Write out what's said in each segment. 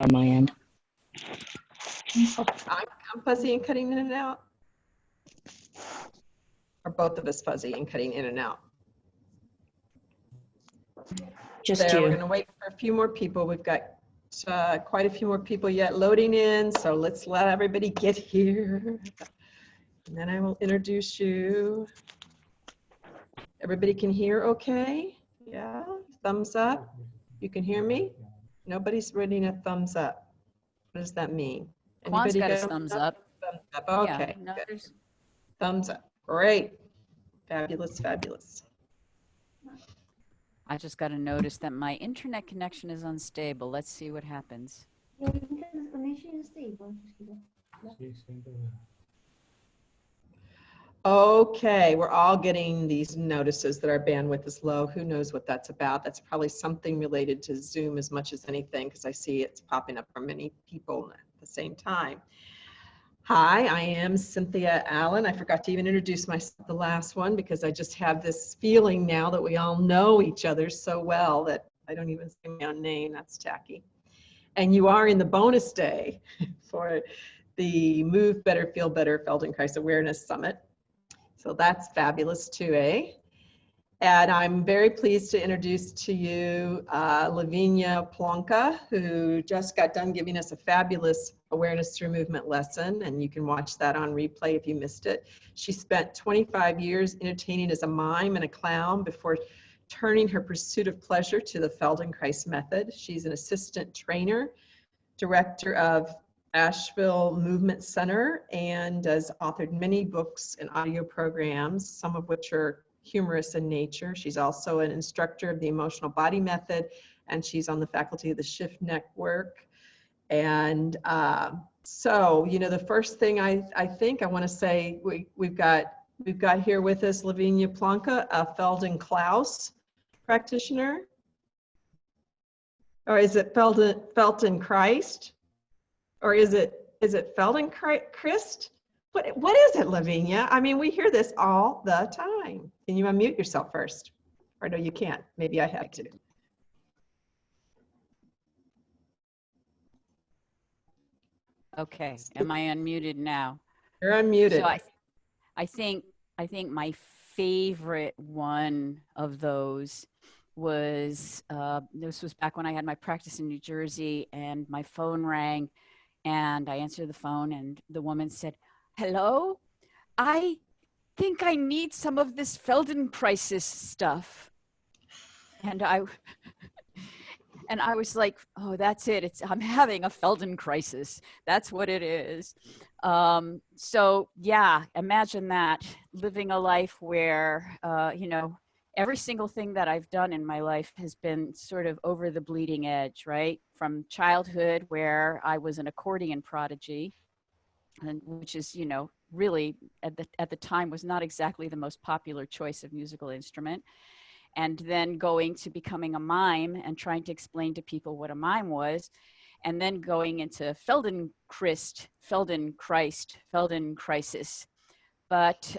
on my end. Oh, I'm fuzzy and cutting in and out. Or both of us fuzzy and cutting in and out. Just There, we're you. going to wait for a few more people. We've got quite a few more people yet loading in, so let's let everybody get here. And then I will introduce you. Everybody can hear okay? Yeah, thumbs up. You can hear me? Nobody's rating a thumbs up. What does that mean? Quan's Anybody got his got thumbs up. Thumbs up. Okay, Yeah, no, good. Thumbs up. Great. Fabulous, fabulous. I just got a notice that my internet connection is unstable. Let's see what happens. Okay, we're all getting these notices that our bandwidth is low. Who knows what that's about? That's probably something related to Zoom as much as anything, because I see it's popping up for many people at the same time. Hi, I am Cynthia Allen. I forgot to even introduce myself the last one because I just have this feeling now that we all know each other so well that I don't even say my own name. That's tacky. And you are in the bonus day for the Move Better, Feel Better Feldenkrais Awareness Summit. So that's fabulous too, eh? And I'm very pleased to introduce to you Lavinia Plonka, who just got done giving us a fabulous awareness through movement lesson, and you can watch that on replay if you missed it. She spent 25 years entertaining as a mime and a clown before turning her pursuit of pleasure to the Feldenkrais method. She's an assistant trainer, director of Asheville Movement Center, and has authored many books and audio programs, some of which are humorous in nature. She's also an instructor of the emotional body method, and she's on the faculty of the Shift Network. And so, you know, the first thing I think I want to say, we've got here with us Lavinia Plonka, a Feldenkrais practitioner, or is it Feldenkrais, or is it Feldenkrais? What is it, Lavinia? I mean, we hear this all the time. Can you unmute yourself first? Or no, you can't. Maybe I have to. Okay, am I unmuted now? You're unmuted. So I think my favorite one of those was, this was back when I had my practice in New Jersey, and my phone rang, and I answered the phone, and the woman said, "Hello, I think I need some of this Feldenkrais stuff." And I was like, "Oh, that's it. I'm having a Feldenkrais. That's what it is." So yeah, imagine that, living a life where, you know, every single thing that I've done in my life has been sort of over the bleeding edge, right? From childhood, where I was an accordion prodigy, and which is, you know, really at the time was not exactly the most popular choice of musical instrument. And then going to becoming a mime and trying to explain to people what a mime was, and then going into Feldenkrais. But,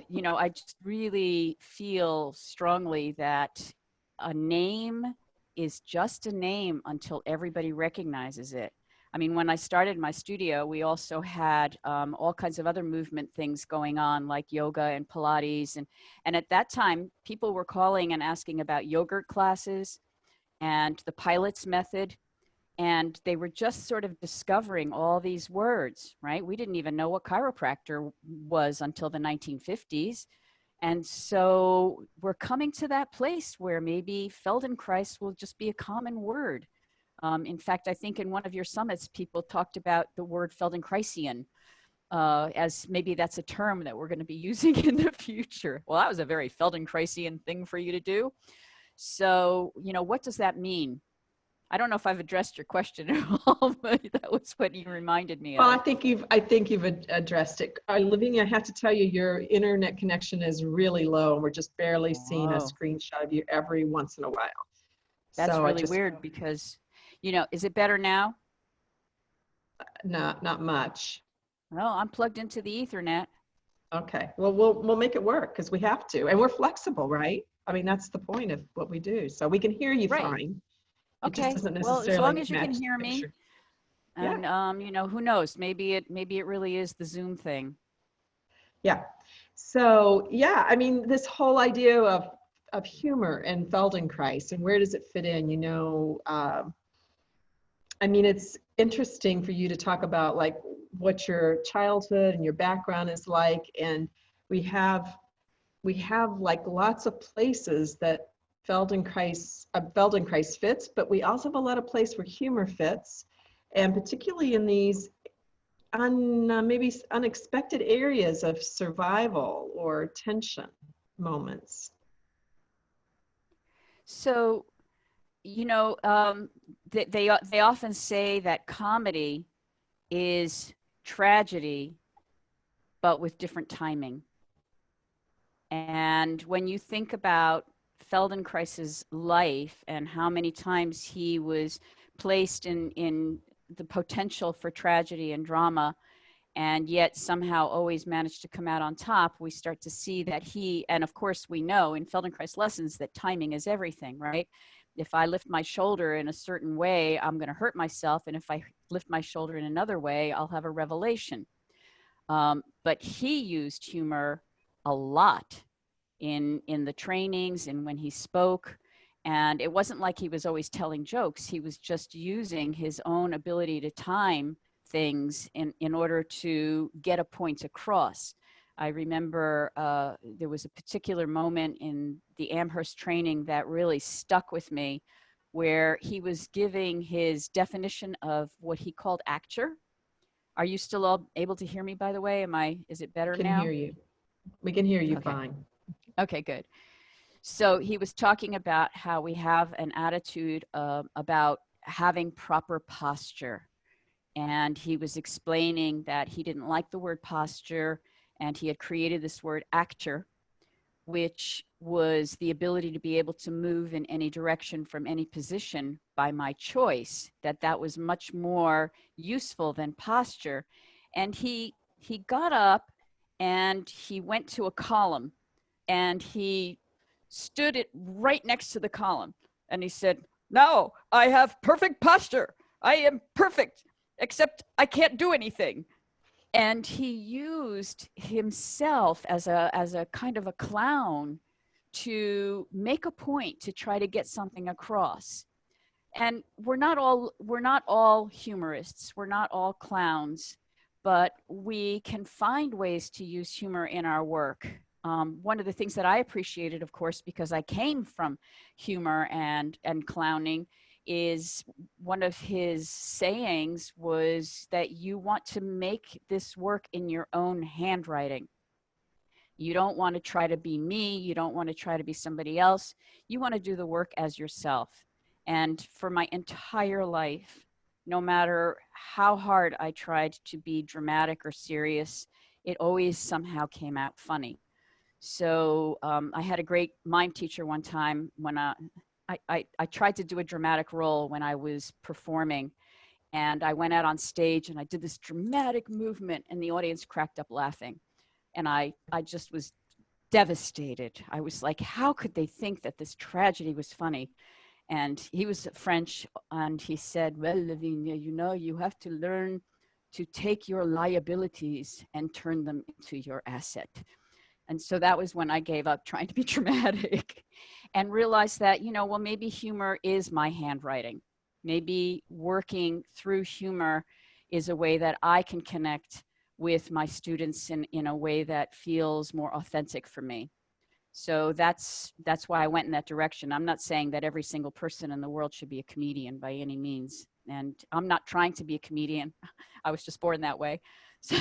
you know, I just really feel strongly that a name is just a name until everybody recognizes it. I mean, when I started my studio, we also had all kinds of other movement things going on, like yoga and Pilates. And at that time, people were calling and asking about yogurt classes and the Pilot's method. And they were just sort of discovering all these words, right? We didn't even know what chiropractor was until the 1950s. And so we're coming to that place where maybe Feldenkrais will just be a common word. In fact, I think in one of your summits, people talked about the word Feldenkraisian, as maybe that's a term that we're going to be using in the future. Well, that was a very Feldenkraisian thing for you to do. So, you know, what does that mean? I don't know if I've addressed your question at all, but that was what you reminded me of. Well, I think you've addressed it. Lavinia, I have to tell you, your internet connection is really low, and we're just barely seeing a screenshot of you every once in a while. That's so really weird because, you know, is it better now? Not much. Well, I'm plugged into the Ethernet. Okay, well, we'll make it work because we have to, and we're flexible, right? I mean, that's the point of what we do. So we can hear you fine. Okay, well, as long as you can hear me, Yeah. And who knows? Maybe it really is the Zoom thing. Yeah. So yeah, I mean, this whole idea of humor and Feldenkrais and where does it fit in? I mean, it's interesting for you to talk about like what your childhood and your background is like, and we have like lots of places that Feldenkrais fits, but we also have a lot of place where humor fits, and particularly in these maybe unexpected areas of survival or tension moments. So, they often say that comedy is tragedy, but with different timing. And when you think about Feldenkrais's life and how many times he was placed in the potential for tragedy and drama, and yet somehow always managed to come out on top, we start to see that and of course we know in Feldenkrais lessons that timing is everything, right? If I lift my shoulder in a certain way, I'm going to hurt myself. And if I lift my shoulder in another way, I'll have a revelation. But he used humor a lot in the trainings and when he spoke. And it wasn't like he was always telling jokes. He was just using his own ability to time things in order to get a point across. I remember there was a particular moment in the Amherst training that really stuck with me, where he was giving his definition of what he called acture. Are you still all able to hear me, by the way? Is it better Can now? hear you. We can hear you Okay. fine. Okay, good. So he was talking about how we have an attitude about having proper posture. And he was explaining that he didn't like the word posture, and he had created this word actor, which was the ability to be able to move in any direction from any position by my choice, that was much more useful than posture. And he got up and he went to a column and he stood it right next to the column. And he said, "Now I have perfect posture. I am perfect, except I can't do anything." And he used himself as a kind of a clown to make a point to try to get something across. And we're not all humorists. We're not all clowns, but we can find ways to use humor in our work. One of the things that I appreciated, of course, because I came from humor and clowning, is one of his sayings was that you want to make this work in your own handwriting. You don't want to try to be me. You don't want to try to be somebody else. You want to do the work as yourself. And for my entire life, no matter how hard I tried to be dramatic or serious, it always somehow came out funny. So I had a great mime teacher one time when I tried to do a dramatic role when I was performing. And I went out on stage and I did this dramatic movement and the audience cracked up laughing. And I just was devastated. I was like, how could they think that this tragedy was funny? And he was French, and he said, "Well, Lavinia, you have to learn to take your liabilities and turn them into your asset." And so that was when I gave up trying to be dramatic and realized that, well, maybe humor is my handwriting. Maybe working through humor is a way that I can connect with my students in a way that feels more authentic for me. So that's why I went in that direction. I'm not saying that every single person in the world should be a comedian by any means. And I'm not trying to be a comedian. I was just born that way. So.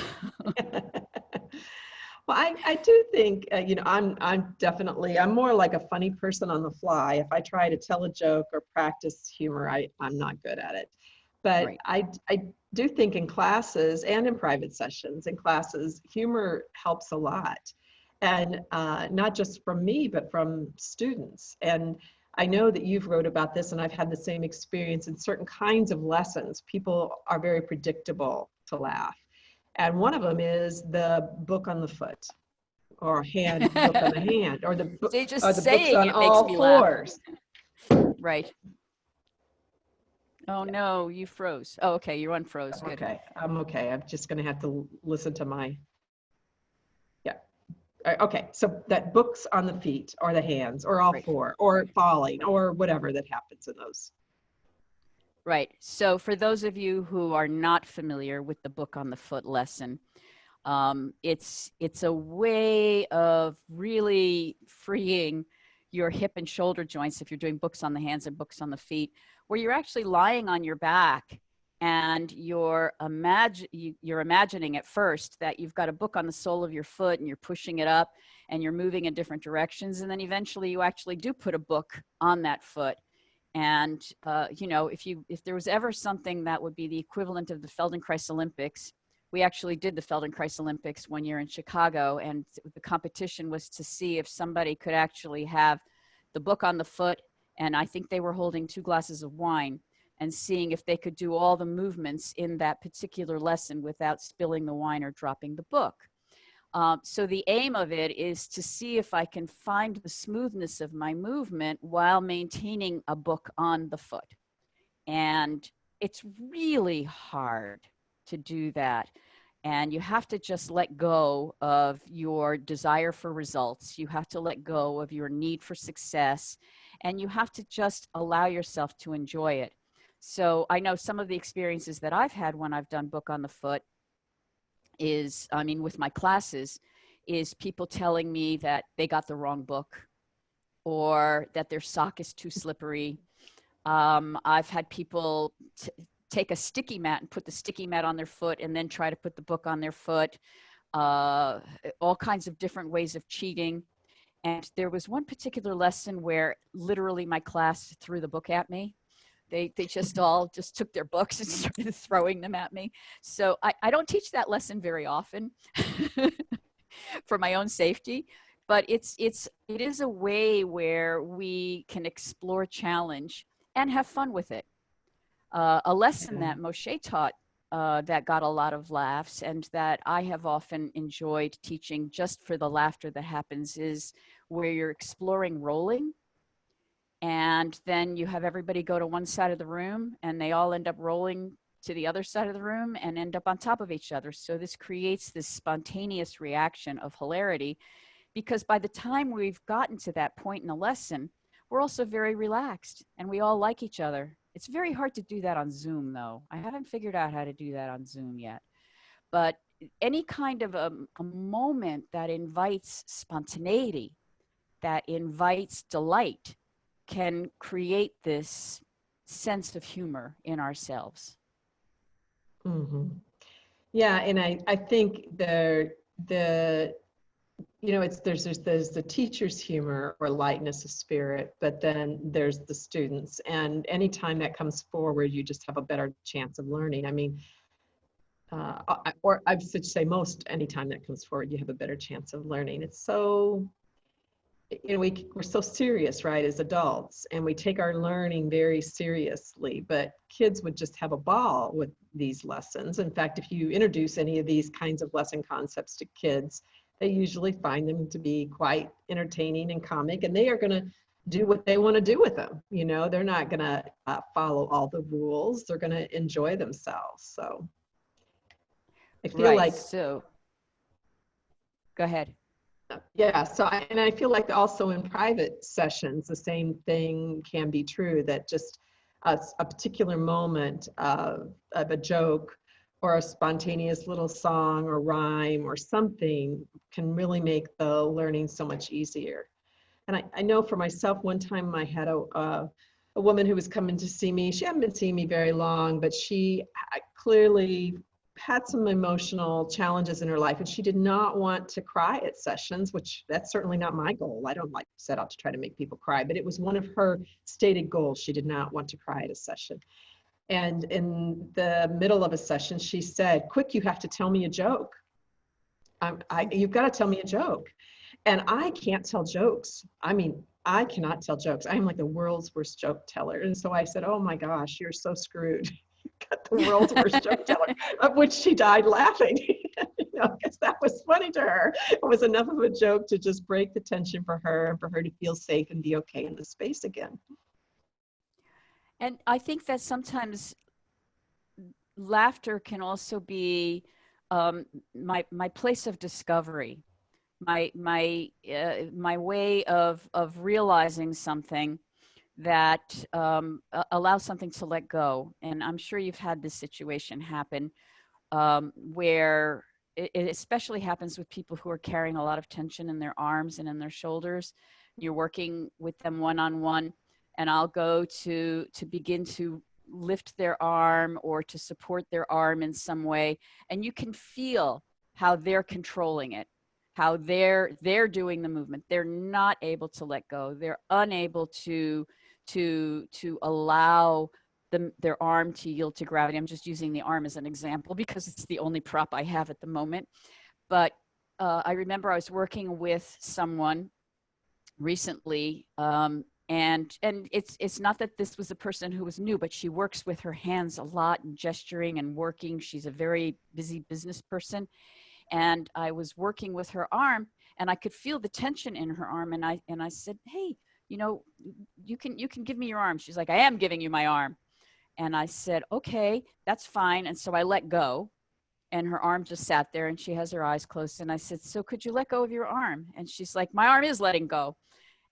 Well, I do think, I'm I'm more like a funny person on the fly. If I try to tell a joke or practice humor, I'm not good at it. But Right. I do think in classes and in private sessions in classes, humor helps a lot. And not just from me, but from students. And I know that you've wrote about this, and I've had the same experience in certain kinds of lessons. People are very predictable to laugh. And one of them is the book on the foot, or hand book on the hand, or So just or the books saying on it makes all me laugh. fours. Right. Oh Yeah. no, you froze. Oh, okay, you unfroze. Good. Okay. I'm okay. I'm just going to have to listen to my, yeah. Okay. So that books on the feet or the hands or all Right. four or falling or whatever that happens in those. Right. So for those of you who are not familiar with the book on the foot lesson, it's a way of really freeing your hip and shoulder joints if you're doing books on the hands and books on the feet, where you're actually lying on your back and you're imagining at first that you've got a book on the sole of your foot and you're pushing it up and you're moving in different directions, and then eventually you actually do put a book on that foot. And if there was ever something that would be the equivalent of the Feldenkrais Olympics, we actually did the Feldenkrais Olympics one year in Chicago, and the competition was to see if somebody could actually have the book on the foot, and I think they were holding 2 glasses of wine, and seeing if they could do all the movements in that particular lesson without spilling the wine or dropping the book. So the aim of it is to see if I can find the smoothness of my movement while maintaining a book on the foot. And it's really hard to do that. And you have to just let go of your desire for results. You have to let go of your need for success. And you have to just allow yourself to enjoy it. So I know some of the experiences that I've had when I've done book on the foot is, I mean, with my classes, is people telling me that they got the wrong book or that their sock is too slippery. I've had people take a sticky mat and put the sticky mat on their foot and then try to put the book on their foot. All kinds of different ways of cheating. And there was one particular lesson where literally my class threw the book at me. They just all just took their books and started throwing them at me. So I don't teach that lesson very often for my own safety, but it is a way where we can explore challenge and have fun with it. A lesson Yeah. that Moshe taught that got a lot of laughs and that I have often enjoyed teaching just for the laughter that happens is where you're exploring rolling. And then you have everybody go to one side of the room and they all end up rolling to the other side of the room and end up on top of each other. So this creates this spontaneous reaction of hilarity, because by the time we've gotten to that point in the lesson, we're also very relaxed and we all like each other. It's very hard to do that on Zoom, though. I haven't figured out how to do that on Zoom yet. But any kind of a moment that invites spontaneity, that invites delight, can create this sense of humor in ourselves. Mm-hmm. Yeah, and I think the there's the teacher's humor or lightness of spirit, but then there's the students, and anytime that comes forward, you just have a better chance of learning. I mean, or I should say most anytime that comes forward, you have a better chance of learning. It's so, we're so serious, right, as adults, and we take our learning very seriously, but kids would just have a ball with these lessons. In fact, if you introduce any of these kinds of lesson concepts to kids, they usually find them to be quite entertaining and comic, and they are going to do what they want to do with them. They're not going to follow all the rules. They're going to enjoy themselves. So I feel Right. like, So go ahead. yeah, so I feel like also in private sessions, the same thing can be true, that just a particular moment of a joke or a spontaneous little song or rhyme or something can really make the learning so much easier. And I know for myself, one time I had a woman who was coming to see me. She hadn't been seeing me very long, but she clearly had some emotional challenges in her life, and she did not want to cry at sessions, which that's certainly not my goal. I don't like set out to try to make people cry, but it was one of her stated goals. She did not want to cry at a session. And in the middle of a session, she said, "Quick, you have to tell me a joke. You've got to tell me a joke." And I can't tell jokes. I mean, I cannot tell jokes. I'm like the world's worst joke teller. And so I said, "Oh my gosh, you're so screwed. You got the world's worst joke teller," of which she died laughing, because that was funny to her. It was enough of a joke to just break the tension for her and for her to feel safe and be okay in the space again. And I think that sometimes laughter can also be my place of discovery, my way of realizing something that allows something to let go. And I'm sure you've had this situation happen where it especially happens with people who are carrying a lot of tension in their arms and in their shoulders. You're working with them one-on-one, and I'll go to begin to lift their arm or to support their arm in some way, and you can feel how they're controlling it, how they're doing the movement. They're not able to let go. They're unable to allow their arm to yield to gravity. I'm just using the arm as an example because it's the only prop I have at the moment. But I remember I was working with someone recently, and it's not that this was a person who was new, but she works with her hands a lot and gesturing and working. She's a very busy business person. And I was working with her arm, and I could feel the tension in her arm. And I said, hey, you know, you can give me your arm. She's like, I am giving you my arm. And I said, okay, that's fine. And so I let go, and her arm just sat there, and she has her eyes closed. And I said, so could you let go of your arm? And she's like, my arm is letting go.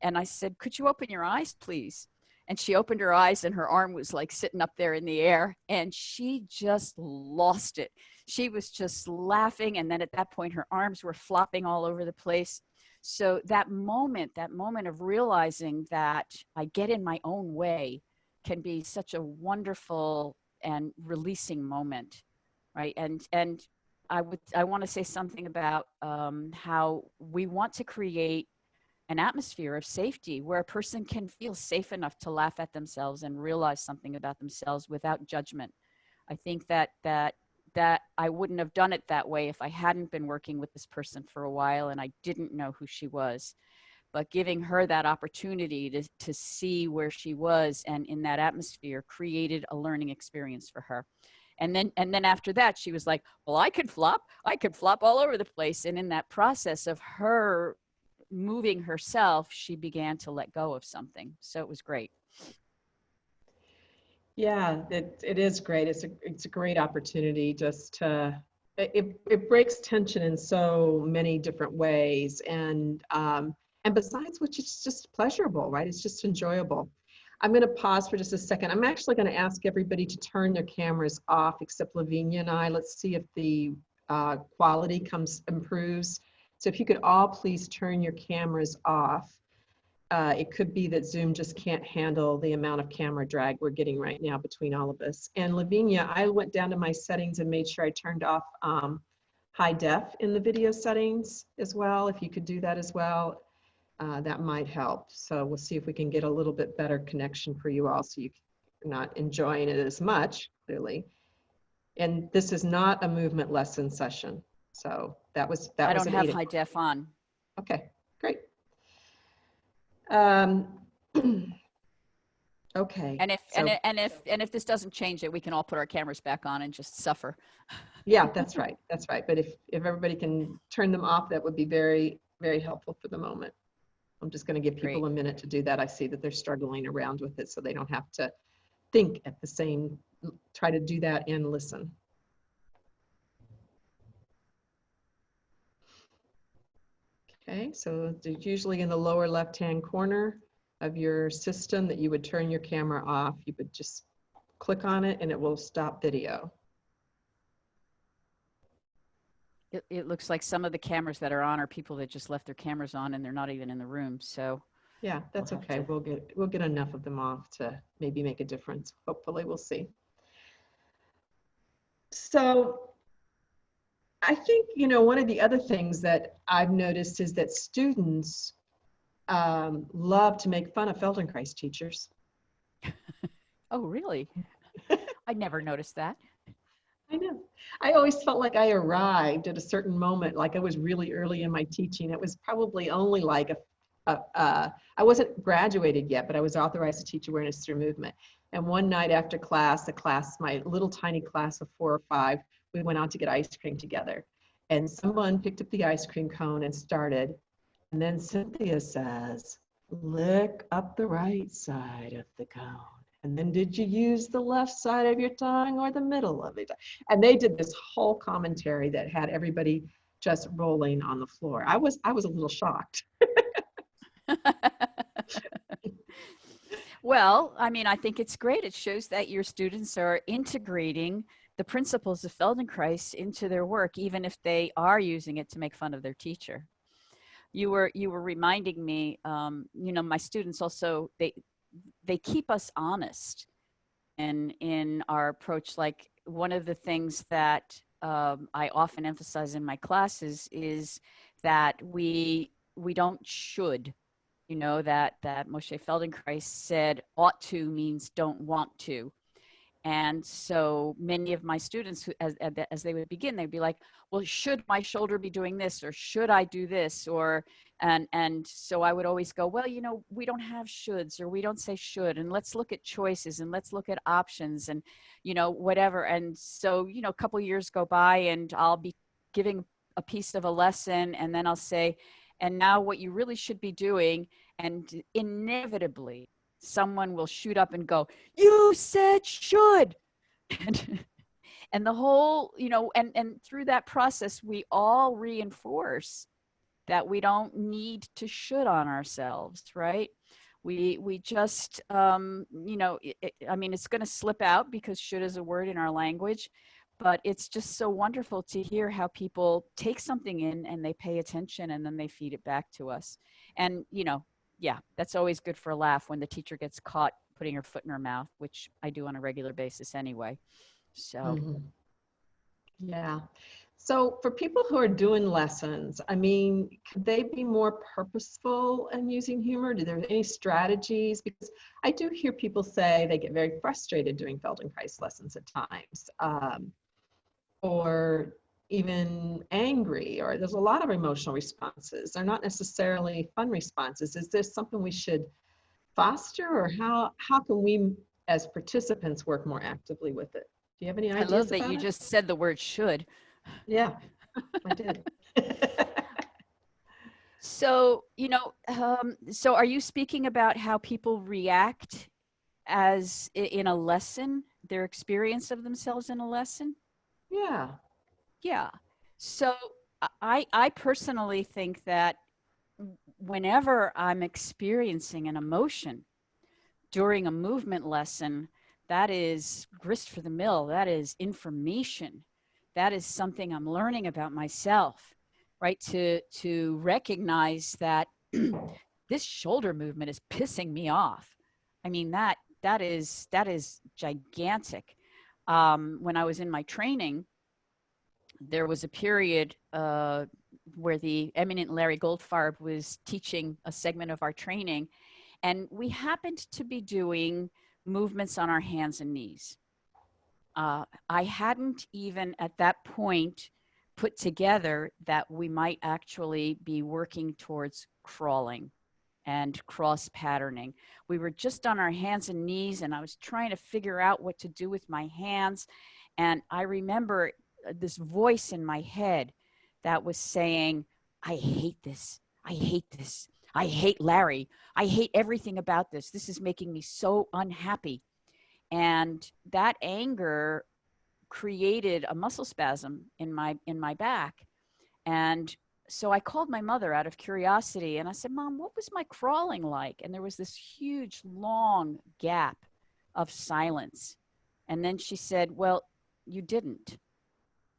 And I said, could you open your eyes, please? And she opened her eyes, and her arm was like sitting up there in the air, and she just lost it. She was just laughing. And then at that point, her arms were flopping all over the place. So that moment of realizing that I get in my own way can be such a wonderful and releasing moment, right? And I want to say something about how we want to create an atmosphere of safety where a person can feel safe enough to laugh at themselves and realize something about themselves without judgment. I think that I wouldn't have done it that way if I hadn't been working with this person for a while and I didn't know who she was. But giving her that opportunity to see where she was and in that atmosphere created a learning experience for her. And then after that, she was like, well, I could flop all over the place. And in that process of her moving herself, she began to let go of something. So it was great. Yeah, it is great. It's a great opportunity just to, it breaks tension in so many different ways. And besides which, it's just pleasurable, right? It's just enjoyable. I'm going to pause for just a second. I'm actually going to ask everybody to turn their cameras off except Lavinia and I. Let's see if the quality improves. So if you could all please turn your cameras off. It could be that Zoom just can't handle the amount of camera drag we're getting right now between all of us. And Lavinia, I went down to my settings and made sure I turned off high def in the video settings as well. If you could do that as well, that might help. So we'll see if we can get a little bit better connection for you all so you're not enjoying it as much, clearly. And this is not a movement lesson session. So that was I don't have high def on. Okay, great. Okay. And if this doesn't change it, we can all put our cameras back on and just suffer. Yeah, that's right. That's right. But if everybody can turn them off, that would be very, very helpful for the moment. I'm just going to give people a minute to do that. I see that they're struggling around with it, so they don't have to think at the same, try to do that and listen. Okay, so there's usually in the lower left-hand corner of your system that you would turn your camera off. You would just click on it and it will stop video. It looks like some of the cameras that are on are people that just left their cameras on and they're not even in the room. So yeah, that's okay. We'll get enough of them off to maybe make a difference. Hopefully, we'll see. So I think, you know, one of the other things that I've noticed is that students love to make fun of Feldenkrais teachers. Oh, really? I never noticed that. I know. I always felt like I arrived at a certain moment, like I was really early in my teaching. It was probably only like I wasn't graduated yet, but I was authorized to teach awareness through movement. And one night after class, my little tiny class of 4 or 5, we went out to get ice cream together. And someone picked up the ice cream cone and started. And then Cynthia says, lick up the right side of the cone. And then did you use the left side of your tongue or the middle of it? And they did this whole commentary that had everybody just rolling on the floor. I was a little shocked. Well, I mean, I think it's great. It shows that your students are integrating the principles of Feldenkrais into their work, even if they are using it to make fun of their teacher. You were reminding me, my students also, they keep us honest in our approach. Like, one of the things that I often emphasize in my classes is that we don't should. That Moshe Feldenkrais said ought to means don't want to. And so many of my students, as they would begin, they'd be like, well, should my shoulder be doing this, or should I do this? And so I would always go, well, we don't have shoulds, or we don't say should, and let's look at choices, and let's look at options, and, whatever. And so, a couple years go by, and I'll be giving a piece of a lesson, and then I'll say, and now what you really should be doing, and inevitably someone will shoot up and go, you said should. And the whole, and through that process, we all reinforce that we don't need to should on ourselves, right? We just, I mean, it's going to slip out because should is a word in our language, but it's just so wonderful to hear how people take something in and they pay attention, and then they feed it back to us. And, yeah, that's always good for a laugh when the teacher gets caught putting her foot in her mouth, which I do on a regular basis anyway. So. Yeah. So for people who are doing lessons, I mean, could they be more purposeful in using humor? Do there any strategies? Because I do hear people say they get very frustrated doing Feldenkrais lessons at times, or even angry, or there's a lot of emotional responses. They're not necessarily fun responses. Is there something we should foster, or how can we as participants work more actively with it? Do you have any I ideas love that about you it? just said the word should. Yeah, I did. So, so are you speaking about how people react as in a lesson, their experience of themselves in a lesson? Yeah. Yeah. So I personally think that whenever I'm experiencing an emotion during a movement lesson, that is grist for the mill. That is information. That is something I'm learning about myself, right? To recognize that this shoulder movement is pissing me off. I mean, that is gigantic. When I was in my training, there was a period where the eminent Larry Goldfarb was teaching a segment of our training, and we happened to be doing movements on our hands and knees. I hadn't even at that point put together that we might actually be working towards crawling and cross patterning. We were just on our hands and knees, and I was trying to figure out what to do with my hands. And I remember this voice in my head that was saying, I hate this. I hate this. I hate Larry. I hate everything about this. This is making me so unhappy. And that anger created a muscle spasm in my back. And so I called my mother out of curiosity, and I said, Mom, what was my crawling like? And there was this huge, long gap of silence. And then she said, well, you didn't.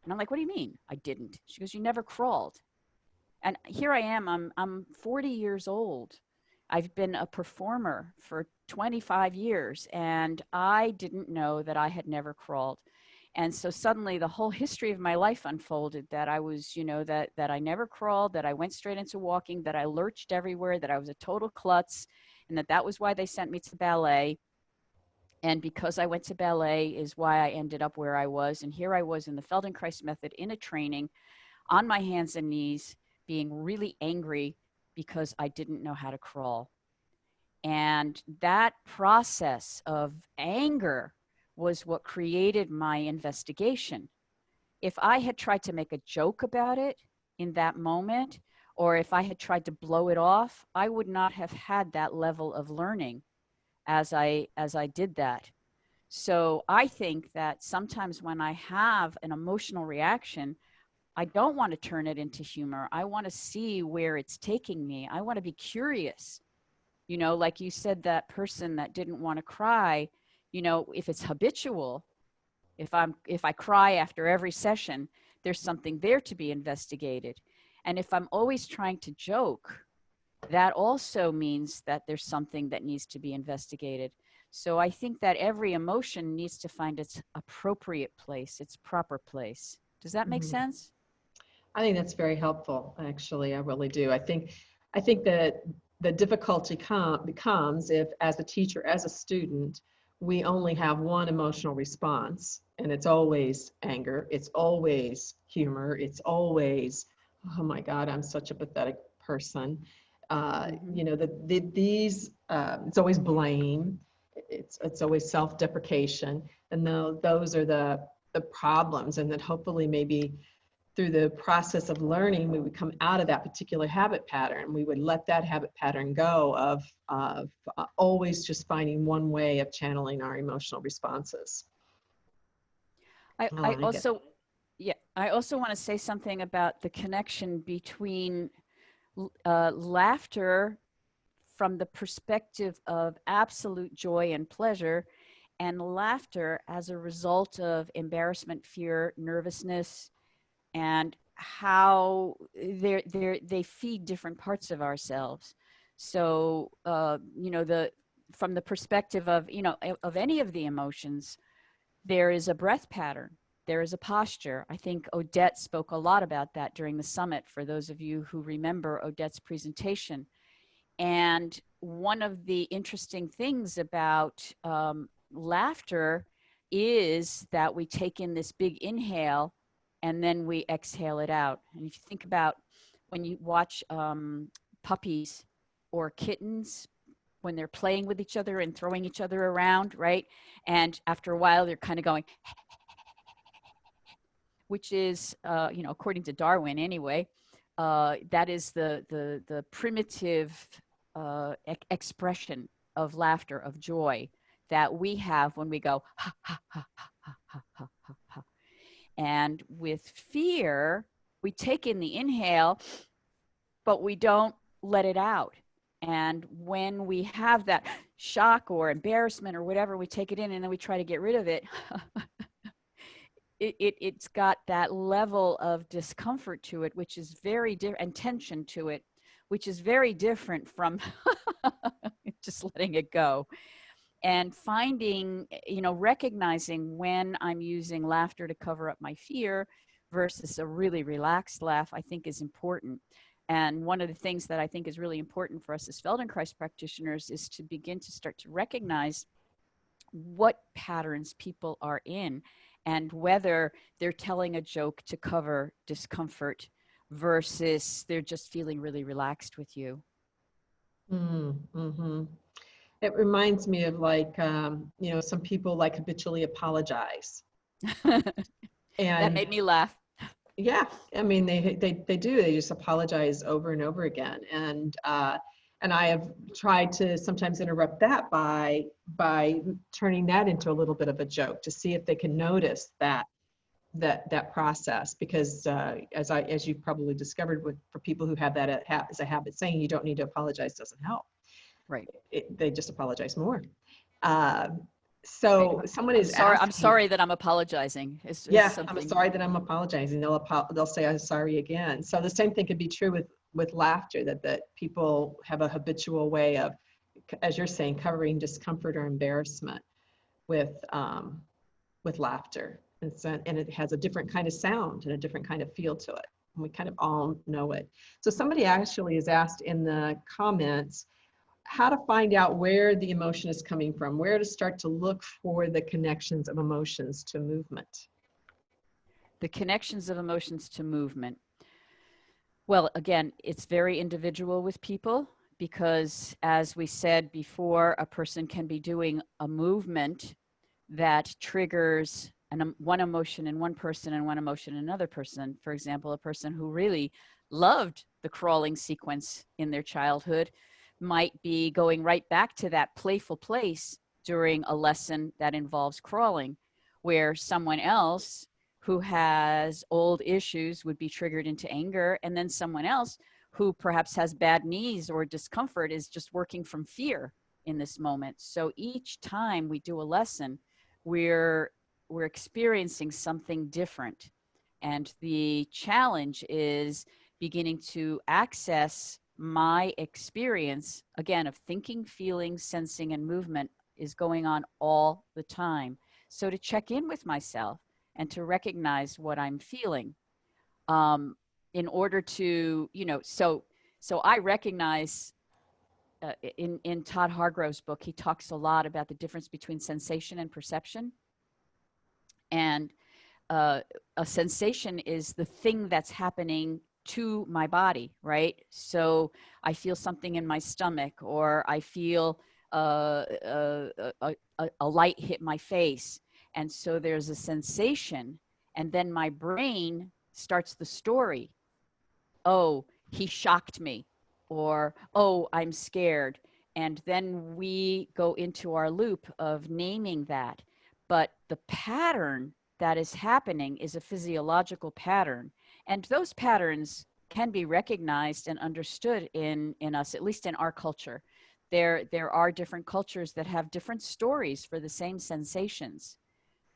And I'm like, what do you mean I didn't? She goes, you never crawled. And here I am, I'm 40 years old. I've been a performer for 25 years, and I didn't know that I had never crawled. And so suddenly the whole history of my life unfolded, that I was, that I never crawled, that I went straight into walking, that I lurched everywhere, that I was a total klutz, and that was why they sent me to ballet. And because I went to ballet is why I ended up where I was. And here I was in the Feldenkrais method in a training on my hands and knees, being really angry because I didn't know how to crawl. And that process of anger was what created my investigation. If I had tried to make a joke about it in that moment, or if I had tried to blow it off, I would not have had that level of learning as I did that. So I think that sometimes when I have an emotional reaction, I don't want to turn it into humor. I want to see where it's taking me. I want to be curious. You know, like you said, that person that didn't want to cry, you know, if it's habitual, if I cry after every session, there's something there to be investigated. And if I'm always trying to joke, that also means that there's something that needs to be investigated. So I think that every emotion needs to find its appropriate place, its proper place. Does that make Mhm. sense? I think that's very helpful, actually. I really do. I think that the difficulty becomes if, as a teacher, as a student, we only have one emotional response, and it's always anger, it's always humor, it's always, oh my God, I'm such a pathetic person. Mm-hmm. You know, it's always blame, it's always self-deprecation, and those are the problems, and that hopefully maybe through the process of learning, we would come out of that particular habit pattern. We would let that habit pattern go of always just finding one way of channeling our emotional responses. I I like it. also, yeah, I also want to say something about the connection between laughter from the perspective of absolute joy and pleasure, and laughter as a result of embarrassment, fear, nervousness, and how they feed different parts of ourselves. So, you know, from the perspective of, you know, of any of the emotions, there is a breath pattern. There is a posture. I think Odette spoke a lot about that during the summit, for those of you who remember Odette's presentation. And one of the interesting things about laughter is that we take in this big inhale and then we exhale it out. And if you think about when you watch puppies or kittens, when they're playing with each other and throwing each other around, right? And after a while, they're kind of going, which is, you know, according to Darwin anyway, that is the primitive expression of laughter, of joy that we have when we go, ha, ha, ha, ha, ha, ha, ha, ha, ha. And with fear, we take in the inhale, but we don't let it out. And when we have that shock or embarrassment or whatever, we take it in and then we try to get rid of it. It's got that level of discomfort to it, which is very different, and tension to it, which is very different from just letting it go. And finding, you know, recognizing when I'm using laughter to cover up my fear versus a really relaxed laugh, I think is important. And one of the things that I think is really important for us as Feldenkrais practitioners is to begin to start to recognize what patterns people are in and whether they're telling a joke to cover discomfort versus they're just feeling really relaxed with you. Mm-hmm. It reminds me of, like, you know, some people like habitually apologize. That And made me laugh. yeah, I mean, they do. They just apologize over and over again. And I have tried to sometimes interrupt that by turning that into a little bit of a joke to see if they can notice that process. Because as you probably discovered, for people who have that as a habit, saying you don't need to apologize doesn't help. Right. They just apologize more. Right. So someone is I'm asking, sorry that I'm apologizing. Is yeah, I'm something. sorry that I'm apologizing. They'll say I'm sorry again. So the same thing could be true with laughter, that people have a habitual way of, as you're saying, covering discomfort or embarrassment with laughter. And it has a different kind of sound and a different kind of feel to it. And we kind of all know it. So somebody actually is asked in the comments how to find out where the emotion is coming from, where to start to look for the connections of emotions to movement. The connections of emotions to movement. Well, again, it's very individual with people because, as we said before, a person can be doing a movement that triggers one emotion in one person and one emotion in another person. For example, a person who really loved the crawling sequence in their childhood might be going right back to that playful place during a lesson that involves crawling, where someone else who has old issues would be triggered into anger, and then someone else who perhaps has bad knees or discomfort is just working from fear in this moment. So each time we do a lesson, we're experiencing something different. And the challenge is beginning to access my experience, again, of thinking, feeling, sensing, and movement is going on all the time. So to check in with myself and to recognize what I'm feeling, in order to, so I recognize in Todd Hargrove's book, he talks a lot about the difference between sensation and perception. And a sensation is the thing that's happening to my body, right? So I feel something in my stomach, or I feel a light hit my face. And so there's a sensation, and then my brain starts the story. Oh, he shocked me, or, oh, I'm scared. And then we go into our loop of naming that. But the pattern that is happening is a physiological pattern. And those patterns can be recognized and understood in us, at least in our culture. There are different cultures that have different stories for the same sensations.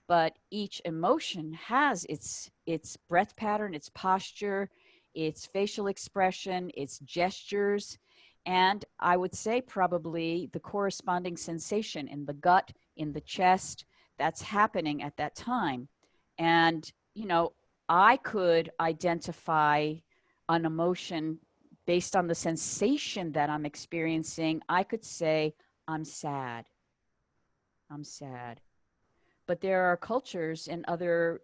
But each emotion has its breath pattern, its posture, its facial expression, its gestures, and I would say probably the corresponding sensation in the gut, in the chest, that's happening at that time. And, I could identify an emotion based on the sensation that I'm experiencing. I could say, I'm sad. I'm sad. But there are cultures in other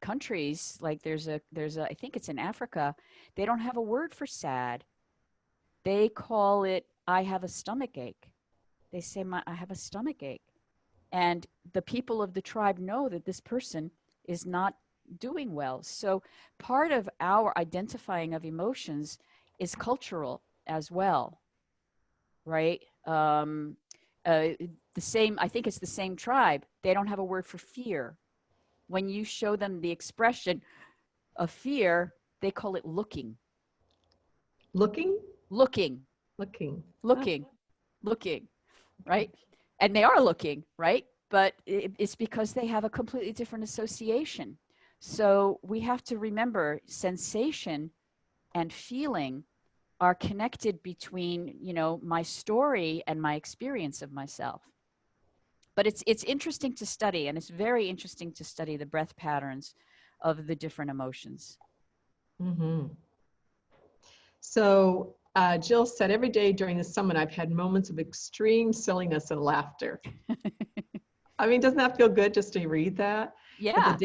countries, like there's a, I think it's in Africa, they don't have a word for sad. They call it, I have a stomach ache. They say, I have a stomach ache. And the people of the tribe know that this person is not doing well. So part of our identifying of emotions is cultural as well, right? The same, I think it's the same tribe. They don't have a word for fear. When you show them the expression of fear, they call it looking. Looking? Looking. Looking. Looking. Oh. Looking, right? And they are looking, right? But it's because they have a completely different association. So we have to remember sensation and feeling are connected between, my story and my experience of myself. But it's interesting to study, and it's very interesting to study the breath patterns of the different emotions. Mm-hmm. So Jill said, every day during the summit, I've had moments of extreme silliness and laughter. I mean, doesn't that feel good just to read that? Yeah. But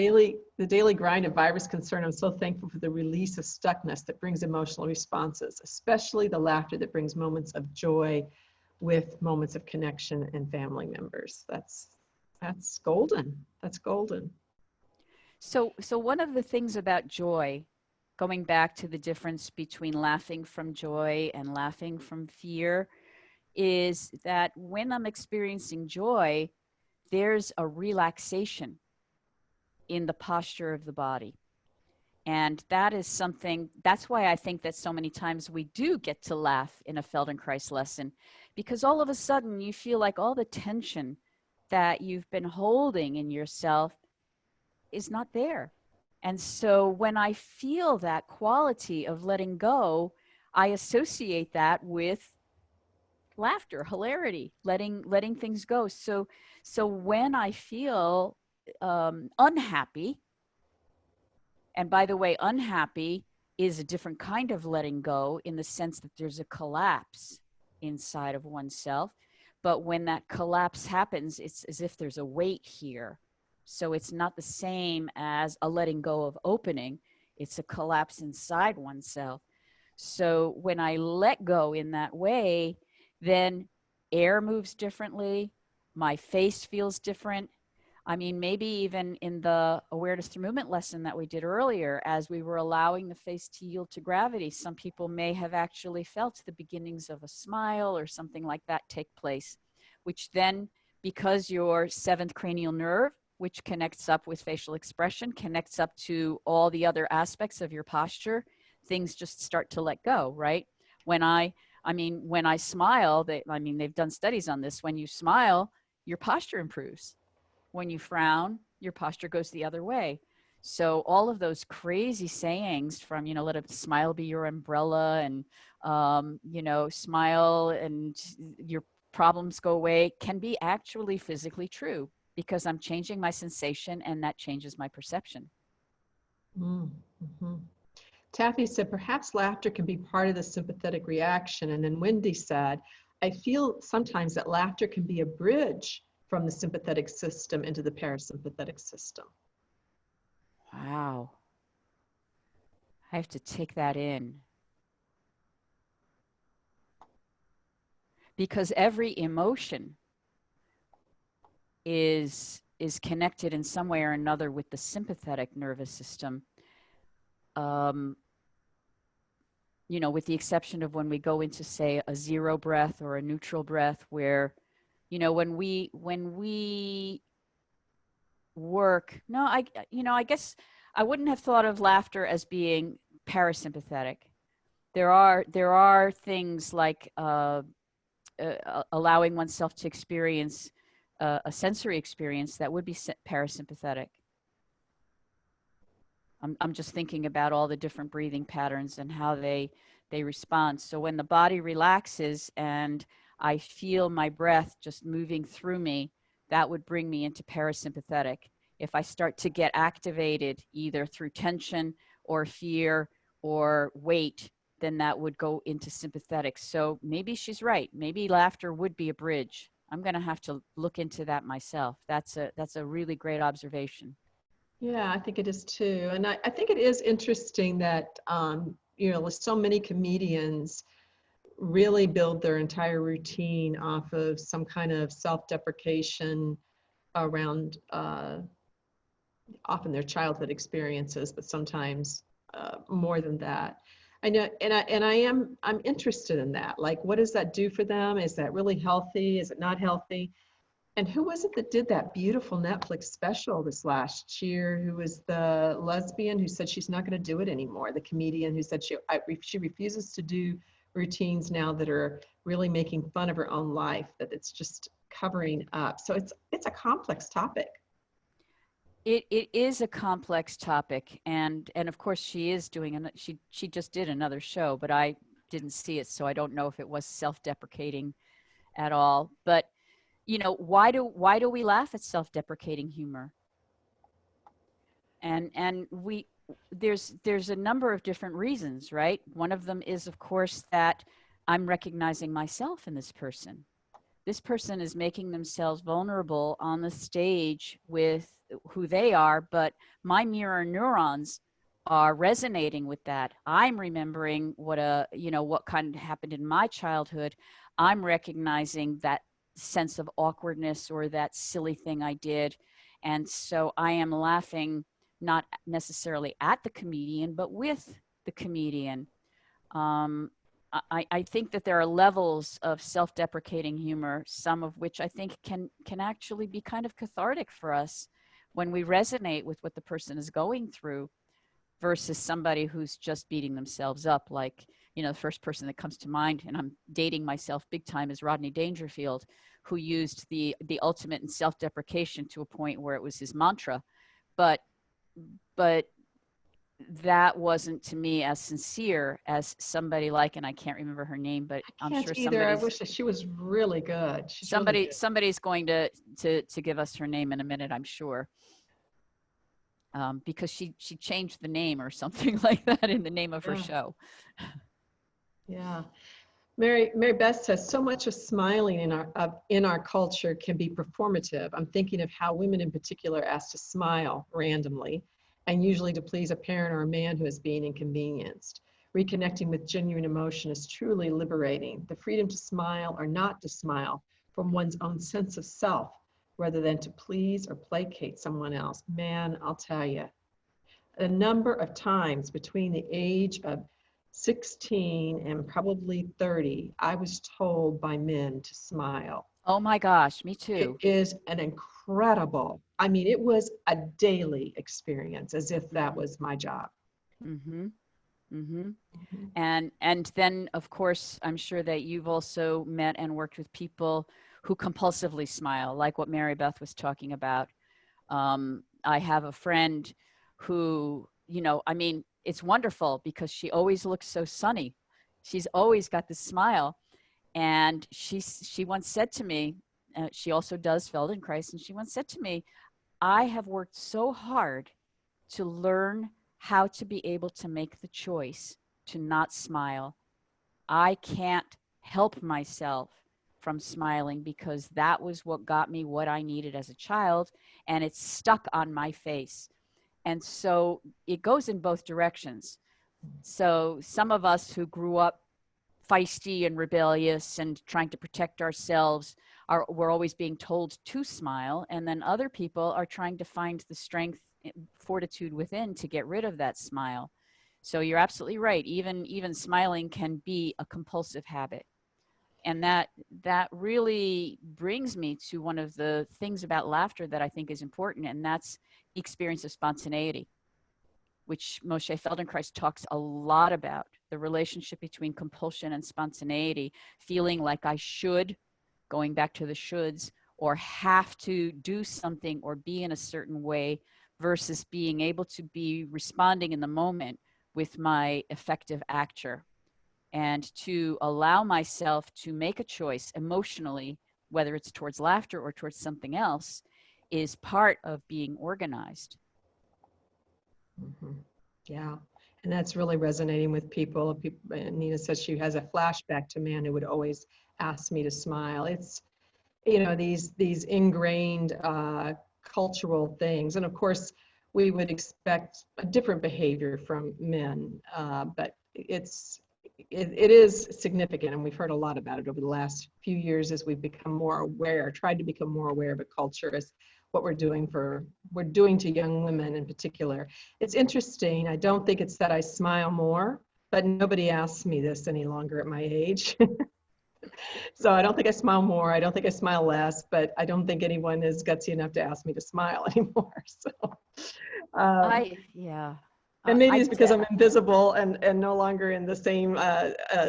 the daily grind of virus concern, I'm so thankful for the release of stuckness that brings emotional responses, especially the laughter that brings moments of joy with moments of connection and family members. That's golden. That's golden. So one of the things about joy, going back to the difference between laughing from joy and laughing from fear, is that when I'm experiencing joy, there's a relaxation in the posture of the body. And that is something, that's why I think that so many times we do get to laugh in a Feldenkrais lesson, because all of a sudden you feel like all the tension that you've been holding in yourself is not there. And so when I feel that quality of letting go, I associate that with laughter, hilarity, letting things go. So when I feel unhappy, and by the way, unhappy is a different kind of letting go in the sense that there's a collapse inside of oneself. But when that collapse happens, it's as if there's a weight here. So it's not the same as a letting go of opening. It's a collapse inside oneself. So when I let go in that way, then air moves differently. My face feels different. I mean, maybe even in the awareness through movement lesson that we did earlier, as we were allowing the face to yield to gravity, some people may have actually felt the beginnings of a smile or something like that take place, which then, because your seventh cranial nerve, which connects up with facial expression, connects up to all the other aspects of your posture, things just start to let go, right? When when I smile, they've done studies on this. When you smile, your posture improves. When you frown, your posture goes the other way. So all of those crazy sayings from, let a smile be your umbrella, and, smile and your problems go away, can be actually physically true, because I'm changing my sensation and that changes my perception. Mm-hmm. Taffy said, perhaps laughter can be part of the sympathetic reaction. And then Wendy said, I feel sometimes that laughter can be a bridge from the sympathetic system into the parasympathetic system. Wow. I have to take that in. Because every emotion is connected in some way or another with the sympathetic nervous system. With the exception of when we go into, say, a zero breath or a neutral breath, where, when we work, I guess I wouldn't have thought of laughter as being parasympathetic. There are things like allowing oneself to experience a sensory experience that would be parasympathetic. I'm just thinking about all the different breathing patterns and how they respond. So when the body relaxes and I feel my breath just moving through me, that would bring me into parasympathetic. If I start to get activated either through tension or fear or weight, then that would go into sympathetic. So maybe she's right. Maybe laughter would be a bridge. I'm going to have to look into that myself. That's a really great observation. Yeah, I think it is too. And I think it is interesting that, so many comedians really build their entire routine off of some kind of self-deprecation around often their childhood experiences, but sometimes more than that. I know, I'm interested in that. Like, what does that do for them? Is that really healthy? Is it not healthy? And who was it that did that beautiful Netflix special this last year? Who was the lesbian who said she's not going to do it anymore? The comedian who said she refuses to do routines now that are really making fun of her own life, that it's just covering up. So it's a complex topic. It is a complex topic, and of course she is doing she just did another show, but I didn't see it, so I don't know if it was self-deprecating at all. But why do we laugh at self-deprecating humor? And there's a number of different reasons, right? One of them is, of course, that I'm recognizing myself in this person. This person is making themselves vulnerable on the stage with who they are, but my mirror neurons are resonating with that. I'm remembering what kind of happened in my childhood. I'm recognizing that sense of awkwardness or that silly thing I did. And so I am laughing, not necessarily at the comedian, but with the comedian. I think that there are levels of self-deprecating humor, some of which I think can actually be kind of cathartic for us when we resonate with what the person is going through, versus somebody who's just beating themselves up. Like, the first person that comes to mind, and I'm dating myself big time, is Rodney Dangerfield, who used the ultimate in self-deprecation to a point where it was his mantra. But that wasn't, to me, as sincere as somebody like, and I can't remember her name, but I'm sure either. I wish that she was really good. She's really good. Somebody's going to give us her name in a minute, I'm sure. Because she changed the name or something like that in the name of her show. Yeah. Mary Beth says, so much of smiling in our culture can be performative. I'm thinking of how women in particular are asked to smile randomly, and usually to please a parent or a man who is being inconvenienced. Reconnecting with genuine emotion is truly liberating. The freedom to smile or not to smile from one's own sense of self rather than to please or placate someone else. Man, I'll tell you, a number of times between the age of 16 and probably 30, I was told by men to smile. Oh my gosh, me It too. is an incredible, I mean, it was a daily experience as if that was my job. Mm-hmm. Mm-hmm. Mhm. And then of course I'm sure that you've also met and worked with people who compulsively smile, like what Mary Beth was talking about. I have a friend who, you know, I mean, it's wonderful because she always looks so sunny. She's always got this smile. And she once said to me, she also does Feldenkrais, and she once said to me, I have worked so hard to learn how to be able to make the choice to not smile. I can't help myself from smiling because that was what got me what I needed as a child, and it's stuck on my face. And so it goes in both directions. So some of us who grew up feisty and rebellious and trying to protect ourselves we're always being told to smile, and then other people are trying to find the strength, fortitude within to get rid of that smile. So you're absolutely right, even smiling can be a compulsive habit. And that really brings me to one of the things about laughter that I think is important, and that's the experience of spontaneity, which Moshe Feldenkrais talks a lot about, the relationship between compulsion and spontaneity, feeling like I should, going back to the shoulds, or have to do something or be in a certain way versus being able to be responding in the moment with my effective actor, and to allow myself to make a choice emotionally, whether it's towards laughter or towards something else, is part of being organized. Mhm. Yeah. And that's really resonating with people. Nina says she has a flashback to a man who would always ask me to smile. It's, you know, these ingrained cultural things. And of course, we would expect a different behavior from men, but it is significant, and we've heard a lot about it over the last few years as we've become more aware, tried to become more aware of a culture as what we're doing to young women in particular. It's interesting. I don't think it's that I smile more, but nobody asks me this any longer at my age. So I don't think I smile more. I don't think I smile less, but I don't think anyone is gutsy enough to ask me to smile anymore. So, um, Yeah, and maybe I, it's because I'm invisible and no longer in the same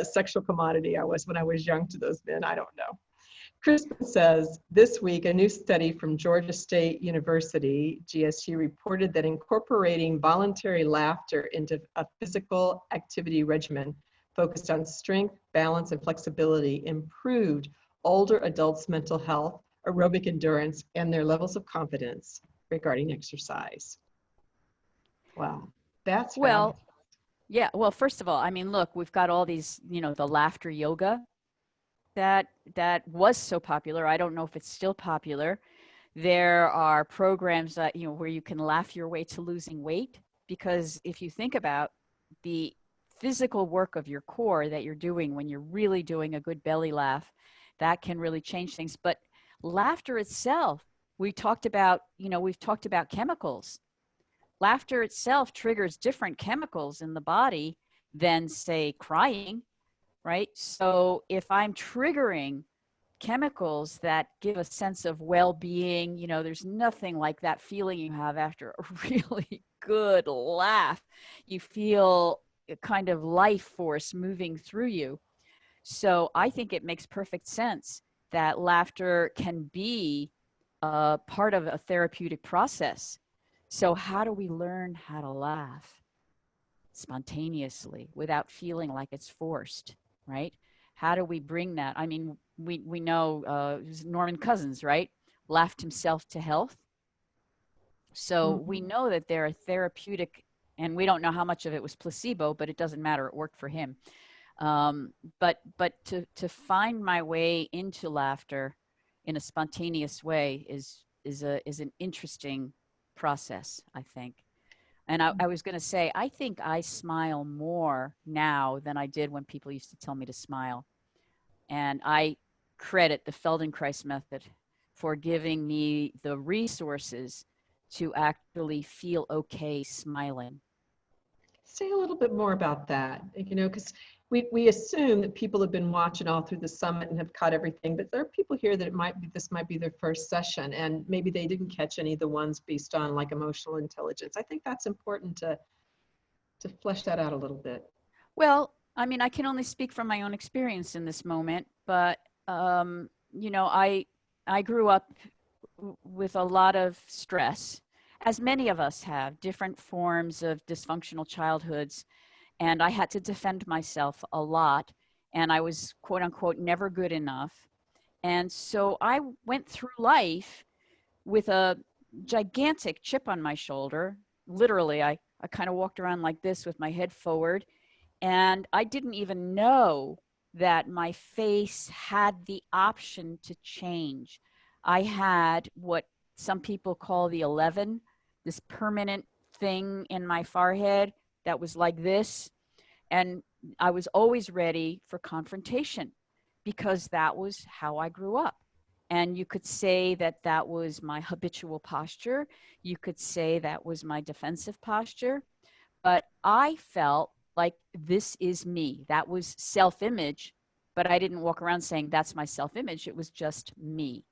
sexual commodity I was when I was young to those men. I don't know. Crispin says, this week, a new study from Georgia State University, GSU, reported that incorporating voluntary laughter into a physical activity regimen focused on strength, balance, and flexibility improved older adults' mental health, aerobic endurance, and their levels of confidence regarding exercise. Wow, that's fabulous. well, yeah, well, first of all, I mean, look, we've got all these, you know, the laughter yoga that was so popular. I don't know if it's still popular. There are programs that, you know, where you can laugh your way to losing weight, because if you think about the physical work of your core that you're doing when you're really doing a good belly laugh, that can really change things. But laughter itself, we've talked about chemicals. Laughter itself triggers different chemicals in the body than, say, crying, right? So if I'm triggering chemicals that give a sense of well-being, you know, there's nothing like that feeling you have after a really good laugh. You feel a kind of life force moving through you. So I think it makes perfect sense that laughter can be part of a therapeutic process. So how do we learn how to laugh spontaneously without feeling like it's forced, right? How do we bring that? I mean, we know Norman Cousins, right? Laughed himself to health. So we Mhm. know that there are therapeutic, and we don't know how much of it was placebo, but it doesn't matter. It worked for him. But to find my way into laughter in a spontaneous way is an interesting process, I think. And I was going to say, I think I smile more now than I did when people used to tell me to smile. And I credit the Feldenkrais method for giving me the resources to actually feel okay smiling. Say a little bit more about that, because we assume that people have been watching all through the summit and have caught everything, but there are people here that this might be their first session, and maybe they didn't catch any of the ones based on like emotional intelligence. I think that's important to flesh that out a little bit. Well, I mean, I can only speak from my own experience in this moment, but I grew up with a lot of stress, as many of us have, different forms of dysfunctional childhoods, and I had to defend myself a lot, and I was quote unquote never good enough. And so I went through life with a gigantic chip on my shoulder. Literally, I kind of walked around like this with my head forward, and I didn't even know that my face had the option to change. I had what some people call the 11, this permanent thing in my forehead that was like this. And I was always ready for confrontation because that was how I grew up. And you could say that that was my habitual posture. You could say that was my defensive posture. But I felt like this is me. That was self-image, but I didn't walk around saying that's my self-image. It was just me.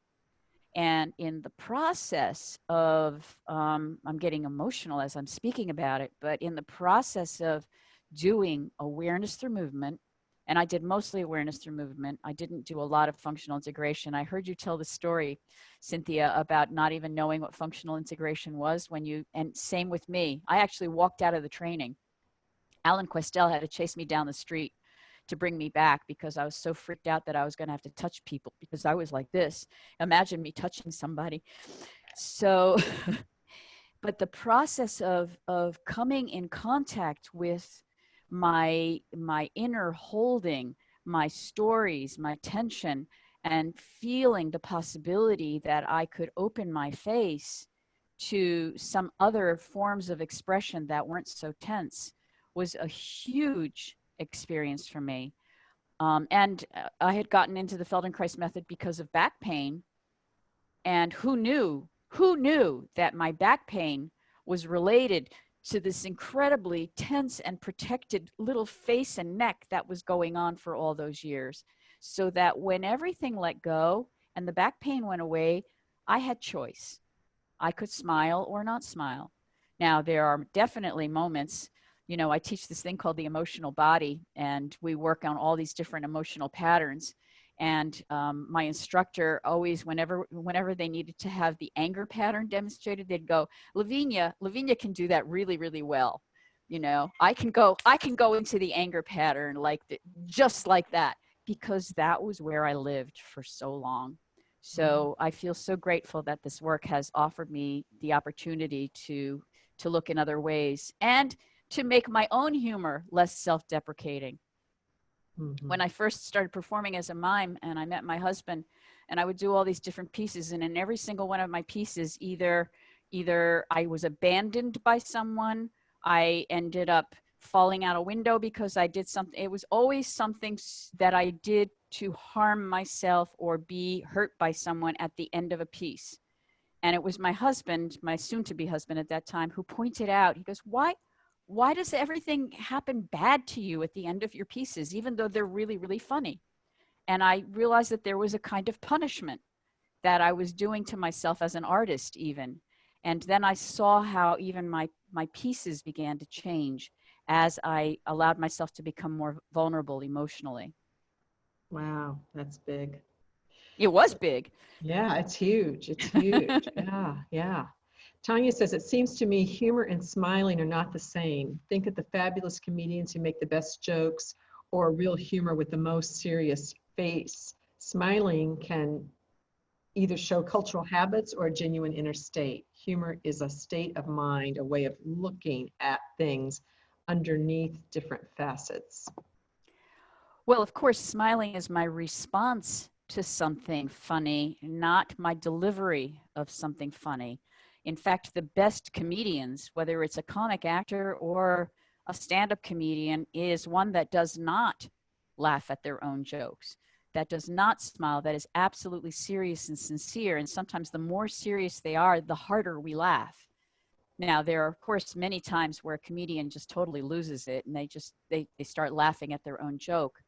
And in the process of, I'm getting emotional as I'm speaking about it, but in the process of doing awareness through movement, and I did mostly awareness through movement. I didn't do a lot of functional integration. I heard you tell the story, Cynthia, about not even knowing what functional integration was and same with me. I actually walked out of the training. Alan Questel had to chase me down the street to bring me back because I was so freaked out that I was going to have to touch people because I was like this. Imagine me touching somebody. So, but the process of coming in contact with my inner holding, my stories, my tension, and feeling the possibility that I could open my face to some other forms of expression that weren't so tense was a huge experience for me. And I had gotten into the Feldenkrais method because of back pain. And who knew that my back pain was related to this incredibly tense and protected little face and neck that was going on for all those years. So that when everything let go and the back pain went away, I had choice. I could smile or not smile. Now, there are definitely moments, I teach this thing called the emotional body, and we work on all these different emotional patterns. And my instructor always, whenever they needed to have the anger pattern demonstrated, they'd go, Lavinia can do that really, really well. I can go into the anger pattern just like that, because that was where I lived for so long. So I feel so grateful that this work has offered me the opportunity to look in other ways and to make my own humor less self-deprecating. Mm-hmm. When I first started performing as a mime and I met my husband, and I would do all these different pieces, and in every single one of my pieces, either I was abandoned by someone, I ended up falling out a window because I did something. It was always something that I did to harm myself or be hurt by someone at the end of a piece. And it was my husband, my soon-to-be husband at that time, who pointed out, he goes, why does everything happen bad to you at the end of your pieces, even though they're really, really funny? And I realized that there was a kind of punishment that I was doing to myself as an artist even. And then I saw how even my pieces began to change as I allowed myself to become more vulnerable emotionally. Wow, that's big. It was big. Yeah, it's huge. It's huge. Yeah. Tanya says, it seems to me humor and smiling are not the same. Think of the fabulous comedians who make the best jokes, or real humor with the most serious face. Smiling can either show cultural habits or a genuine inner state. Humor is a state of mind, a way of looking at things underneath different facets. Well, of course, smiling is my response to something funny, not my delivery of something funny. In fact, the best comedians, whether it's a comic actor or a stand-up comedian, is one that does not laugh at their own jokes. that does not smile, that is absolutely serious and sincere. And sometimes the more serious they are, the harder we laugh. Now, there are, of course, many times where a comedian just totally loses it and they start laughing at their own joke.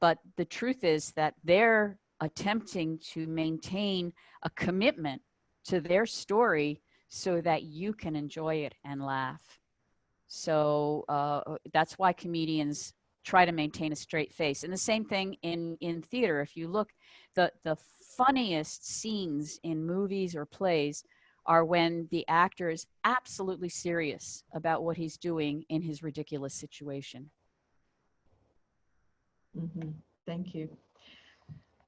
But the truth is that they're attempting to maintain a commitment to their story so that you can enjoy it and laugh. So that's why comedians try to maintain a straight face. And the same thing in theater. If you look, the funniest scenes in movies or plays are when the actor is absolutely serious about what he's doing in his ridiculous situation. Mm-hmm. Thank you.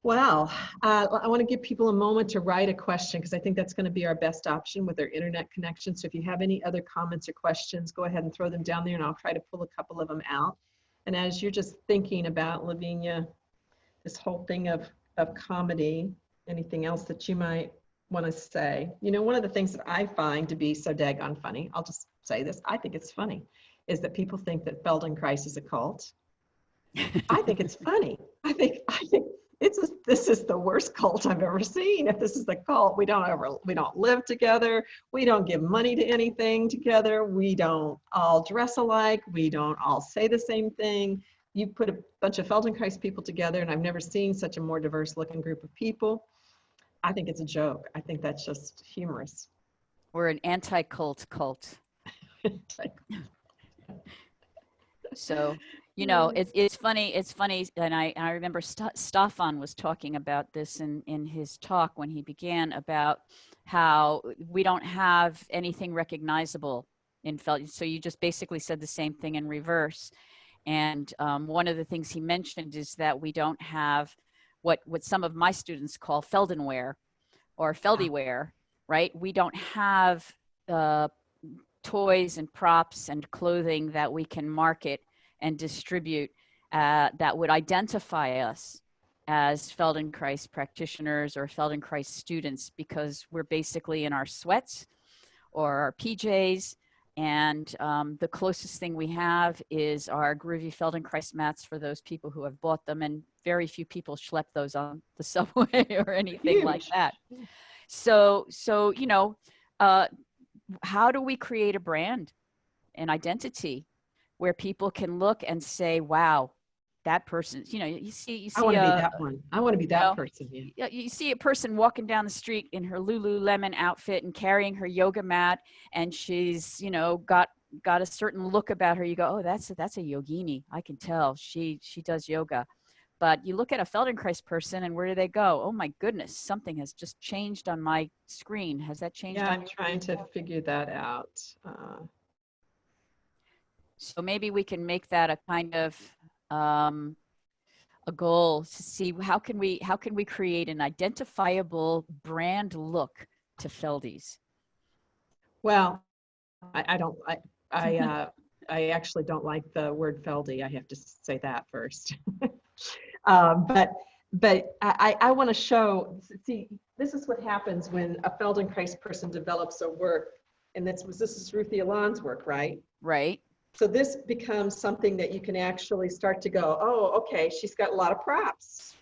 Well, I want to give people a moment to write a question because I think that's going to be our best option with our internet connection. So if you have any other comments or questions, go ahead and throw them down there and I'll try to pull a couple of them out. And as you're just thinking about, Lavinia, this whole thing of comedy, anything else that you might want to say? You know, one of the things that I find to be so daggone funny, I'll just say this, I think it's funny, is that people think that Feldenkrais is a cult. I think it's funny. I think this is the worst cult I've ever seen. If this is the cult, we don't live together. We don't give money to anything together. We don't all dress alike. We don't all say the same thing. You put a bunch of Feldenkrais people together, and I've never seen such a more diverse looking group of people. I think it's a joke. I think that's just humorous. We're an anti-cult cult. So, you know, it's funny, and I remember Stefan was talking about this in his talk when he began, about how we don't have anything recognizable in Feld. So you just basically said the same thing in reverse. And one of the things he mentioned is that we don't have what some of my students call Feldenware or Feldiware, right? We don't have toys and props and clothing that we can market and distribute that would identify us as Feldenkrais practitioners or Feldenkrais students, because we're basically in our sweats or our PJs. And the closest thing we have is our groovy Feldenkrais mats for those people who have bought them, and very few people schlep those on the subway or anything like that. So you know, how do we create a brand, an identity, where people can look and say, wow, that person, you know, you see I want to be that one. I want to be that person. Yeah. You see a person walking down the street in her Lululemon outfit and carrying her yoga mat, and she's, you know, got a certain look about her. You go, oh, that's a yogini. I can tell she does yoga. But you look at a Feldenkrais person, and where do they go? Oh my goodness, something has just changed on my screen. Has that changed? Yeah, I'm trying to figure that out. So maybe we can make that a kind of a goal to see how can we create an identifiable brand look to Feldies. Well, I actually don't like the word Feldy. I have to say that first. But I want to show, see, this is what happens when a Feldenkrais person develops a work, and this is Ruthie Alon's work, right? Right. So this becomes something that you can actually start to go, oh, okay, she's got a lot of props.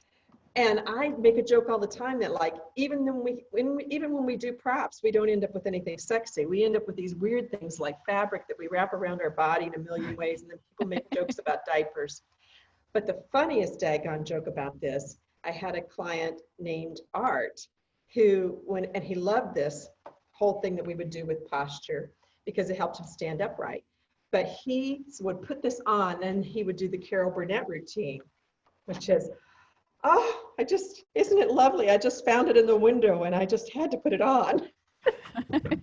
And I make a joke all the time that, like, even when we do props, we don't end up with anything sexy. We end up with these weird things like fabric that we wrap around our body in a million ways, and then people make jokes about diapers. But the funniest daggone joke about this, I had a client named Art who, and he loved this whole thing that we would do with posture because it helped him stand upright. But he would put this on, and he would do the Carol Burnett routine, which is, oh, isn't it lovely? I just found it in the window and I just had to put it on. It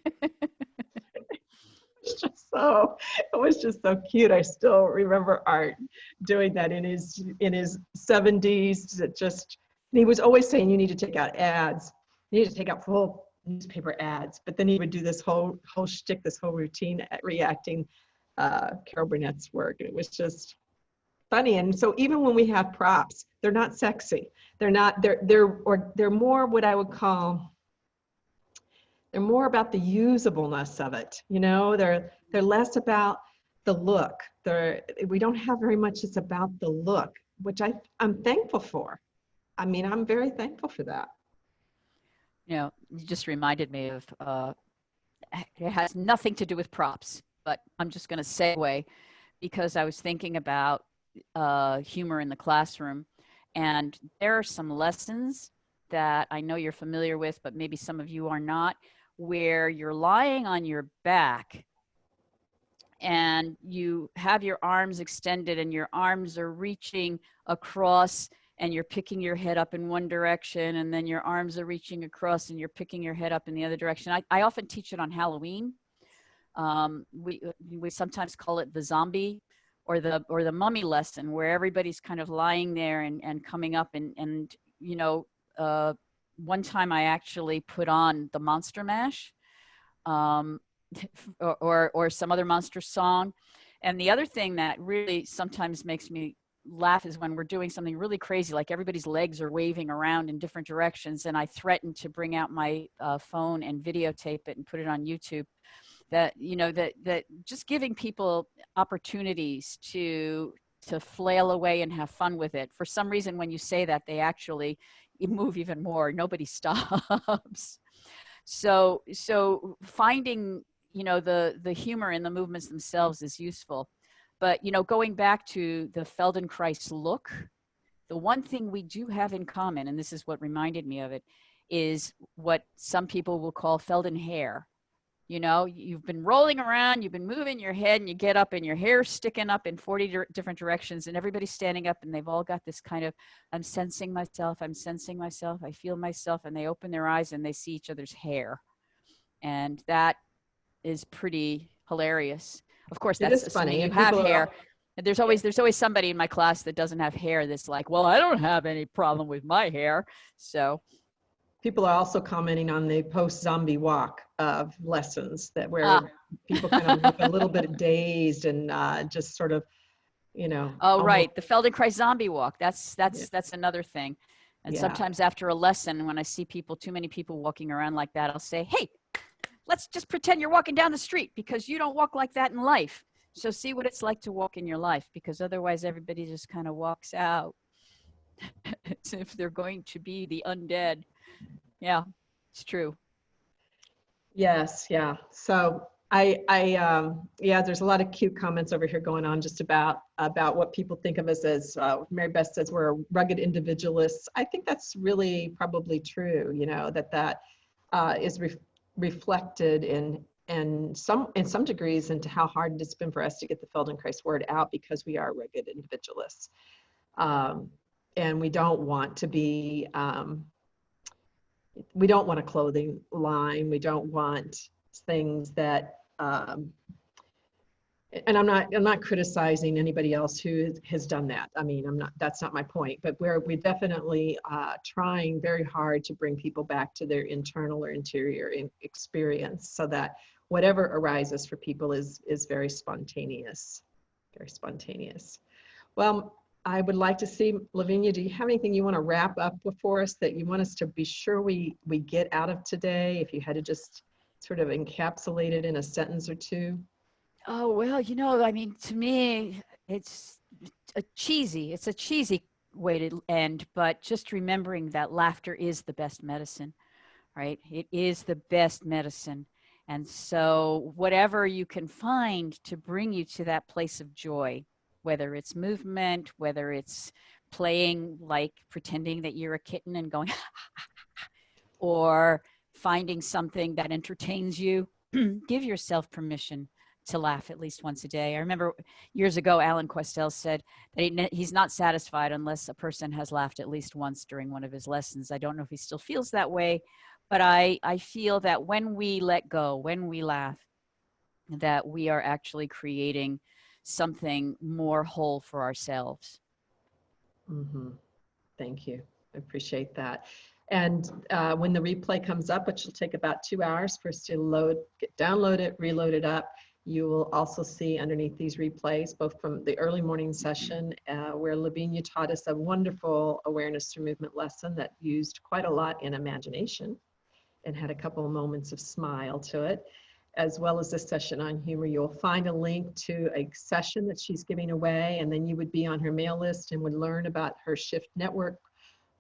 was just so cute. I still remember Art doing that in his 70s. He was always saying, you need to take out ads. You need to take out full newspaper ads. But then he would do this whole shtick, this whole routine at reacting Carol Burnett's work. It was just funny. And so even when we have props, they're not sexy. They're more what I would call, they're more about the usableness of it. You know, they're less about the look. We don't have very much that's about the look, which I'm thankful for. I mean, I'm very thankful for that. You know, you just reminded me of, it has nothing to do with props, but I'm just going to segue because I was thinking about humor in the classroom. And there are some lessons that I know you're familiar with, but maybe some of you are not, where you're lying on your back and you have your arms extended and your arms are reaching across and you're picking your head up in one direction, and then your arms are reaching across and you're picking your head up in the other direction. I often teach it on Halloween. We sometimes call it the zombie or the mummy lesson, where everybody's kind of lying there and coming up and you know, one time I actually put on the Monster Mash, or some other monster song. And the other thing that really sometimes makes me laugh is when we're doing something really crazy, like everybody's legs are waving around in different directions, and I threaten to bring out my phone and videotape it and put it on YouTube. That, you know, that just giving people opportunities to flail away and have fun with it. For some reason, when you say that, they actually move even more. Nobody stops. So finding, you know, the humor in the movements themselves is useful. But, you know, going back to the Feldenkrais look, the one thing we do have in common, and this is what reminded me of it, is what some people will call Felden hair. You know, you've been rolling around, you've been moving your head, and you get up and your hair's sticking up in 40 different directions, and everybody's standing up and they've all got this kind of, I'm sensing myself, I feel myself, and they open their eyes and they see each other's hair. And that is pretty hilarious. Of course, that's assuming you have hair. And there's always somebody in my class that doesn't have hair that's like, well, I don't have any problem with my hair. So people are also commenting on the post-zombie walk of lessons, that where people kind of look a little bit dazed and just sort of, you know. Oh, right. The Feldenkrais zombie walk. That's another thing. And sometimes after a lesson, when I see too many people walking around like that, I'll say, hey, let's just pretend you're walking down the street, because you don't walk like that in life. So see what it's like to walk in your life, because otherwise everybody just kind of walks out as if they're going to be the undead. Yeah, it's true. Yes, yeah. So yeah, there's a lot of cute comments over here going on just about what people think of us as, Mary Beth says we're rugged individualists. I think that's really probably true, you know, that is reflected in some degrees into how hard it's been for us to get the Feldenkrais word out, because we are rugged individualists. And we don't want to be, we don't want a clothing line. We don't want things that, and I'm not criticizing anybody else who has done that. I mean, that's not my point, but we definitely trying very hard to bring people back to their internal or interior experience, so that whatever arises for people is very spontaneous, very spontaneous. Well, I would like to see, Lavinia, do you have anything you want to wrap up for us that you want us to be sure we get out of today, if you had to just sort of encapsulate it in a sentence or two? Oh, well, you know, I mean, to me, it's a cheesy way to end, but just remembering that laughter is the best medicine, right? It is the best medicine. And so whatever you can find to bring you to that place of joy, whether it's movement, whether it's playing, like pretending that you're a kitten and going, or finding something that entertains you, give yourself permission to laugh at least once a day. I remember years ago, Alan Questel said that he's not satisfied unless a person has laughed at least once during one of his lessons. I don't know if he still feels that way, but I feel that when we let go, when we laugh, that we are actually creating something more whole for ourselves. Mm-hmm. Thank you. I appreciate that. And when the replay comes up, which will take about 2 hours for us to download it, reload it up, you will also see underneath these replays, both from the early morning session, where Lavinia taught us a wonderful awareness through movement lesson that used quite a lot in imagination and had a couple of moments of smile to it, as well as this session on humor. You'll find a link to a session that she's giving away, and then you would be on her mail list and would learn about her Shift Network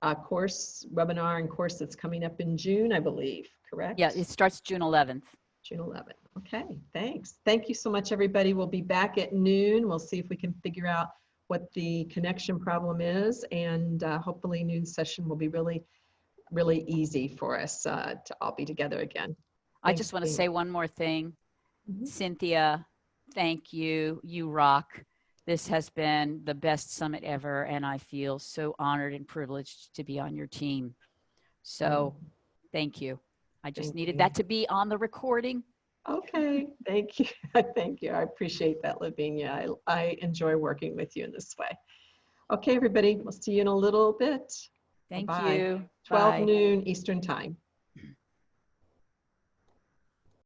webinar and course that's coming up in June, I believe, correct? Yeah, it starts June 11th. June 11th. Okay, thanks. Thank you so much, everybody. We'll be back at noon. We'll see if we can figure out what the connection problem is, and hopefully noon session will be really, really easy for us to all be together again. I just want to say one more thing. Mhm. Cynthia, thank you. You rock. This has been the best summit ever, and I feel so honored and privileged to be on your team. So thank you. I just needed that to be on the recording. Okay, thank you. Thank you. I appreciate that, Lavinia. I enjoy working with you in this way. Okay, everybody, we'll see you in a little bit. Thank Bye. you. 12 Bye. noon Eastern time.